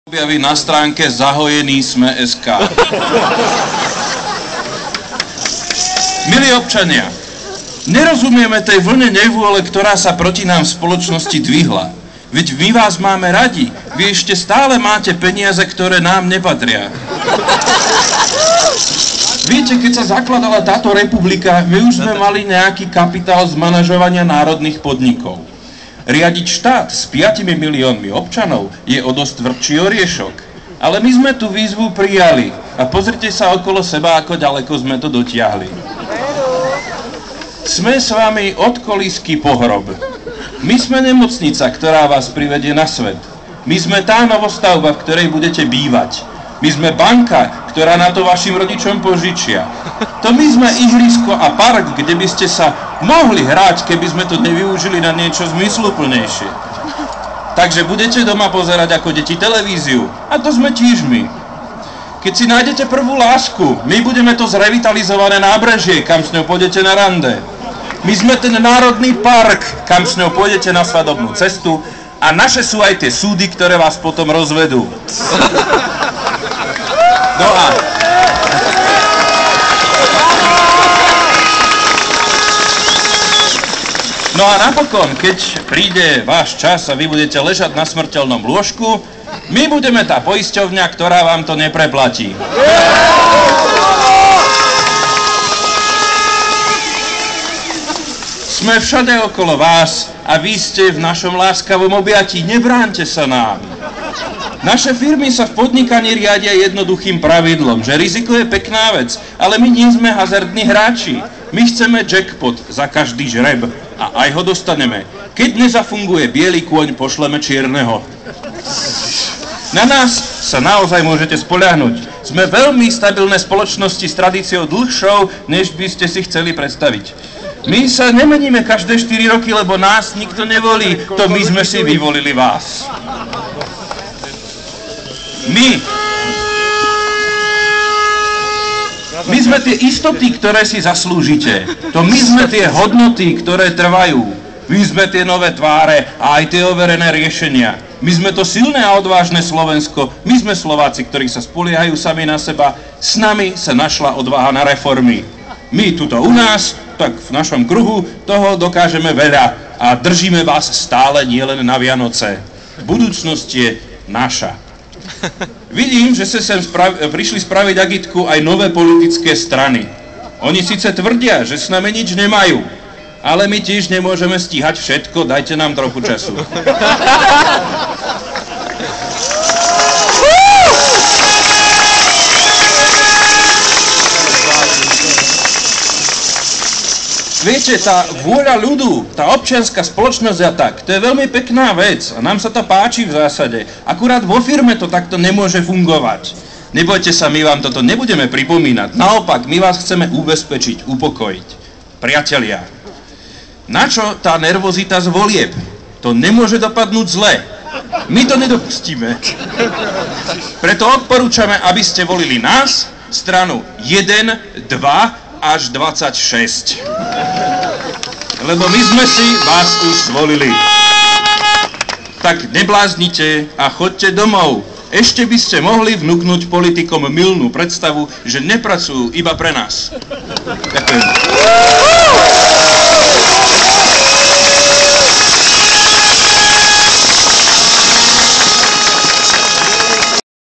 objaví na stránke zahojený.sme.sk. Milí občania, nerozumieme tej vlne nevôle, ktorá sa proti nám v spoločnosti dvihla. Veď my vás máme radi, vy ešte stále máte peniaze, ktoré nám nepatria. Viete, keď sa zakladala táto republika, my už sme mali nejaký kapitál z manažovania národných podnikov. Riadiť štát s 5 miliónmi občanov je o dosť tvrdší oriešok. Ale my sme tú výzvu prijali a pozrite sa okolo seba, ako ďaleko sme to dotiahli. Sme s vami od kolísky po hrob. My sme nemocnica, ktorá vás privedie na svet. My sme tá novostavba, v ktorej budete bývať. My sme banka, ktorá na to vašim rodičom požičia. To my sme ihrisko a park, kde by ste sa mohli hrať, keby sme to nevyužili na niečo zmysluplnejšie. Takže budete doma pozerať ako deti televíziu. A to sme tiež my. Keď si nájdete prvú lásku, my budeme to zrevitalizované nábrežie, kam s ňou pôjdete na rande. My sme ten národný park, kam s ňou pôjdete na svadobnú cestu. A naše sú aj tie súdy, ktoré vás potom rozvedú. No a napokon, keď príde váš čas a vy budete ležať na smrteľnom lôžku, my budeme tá poisťovňa, ktorá vám to nepreplatí. Sme všade okolo vás a vy ste v našom láskavom objatí, nebránte sa nám. Naše firmy sa v podnikaní riadia jednoduchým pravidlom, že riziko je pekná vec, ale my nie sme hazardní hráči. My chceme jackpot za každý žreb a aj ho dostaneme. Keď nezafunguje biely kôň, pošleme čierneho. Na nás sa naozaj môžete spoľahnúť. Sme veľmi stabilné spoločnosti s tradíciou dlhšou, než by ste si chceli predstaviť. My sa nemeníme každé 4 roky, lebo nás nikto nevolí. To my sme si vyvolili vás. My sme tie istoty, ktoré si zaslúžite. To my sme tie hodnoty, ktoré trvajú. My sme tie nové tváre a aj tie overené riešenia. My sme to silné a odvážne Slovensko. My sme Slováci, ktorí sa spoliehajú sami na seba. S nami sa našla odvaha na reformy. My tuto u nás, tak v našom kruhu, toho dokážeme veľa a držíme vás stále nielen na Vianoce. Budúcnosť je naša. Vidím, že ste sem prišli spraviť agitku aj nové politické strany. Oni síce tvrdia, že s nami nič nemajú, ale my tiež nemôžeme stíhať všetko, dajte nám trochu času. Viete, tá vôľa ľudu, tá občianská spoločnosť a tak, to je veľmi pekná vec a nám sa to páči v zásade. Akurát vo firme to takto nemôže fungovať. Nebojte sa, my vám toto nebudeme pripomínať. Naopak, my vás chceme ubezpečiť, upokojiť. Priatelia, na čo tá nervozita z volieb? To nemôže dopadnúť zle. My to nedopustíme. Preto odporúčame, aby ste volili nás, stranu 1, 2 až 26. Lebo my sme si vás už zvolili. Tak nebláznite a choďte domov. Ešte by ste mohli vnúknuť politikom mylnú predstavu, že nepracujú iba pre nás. Ďakujem.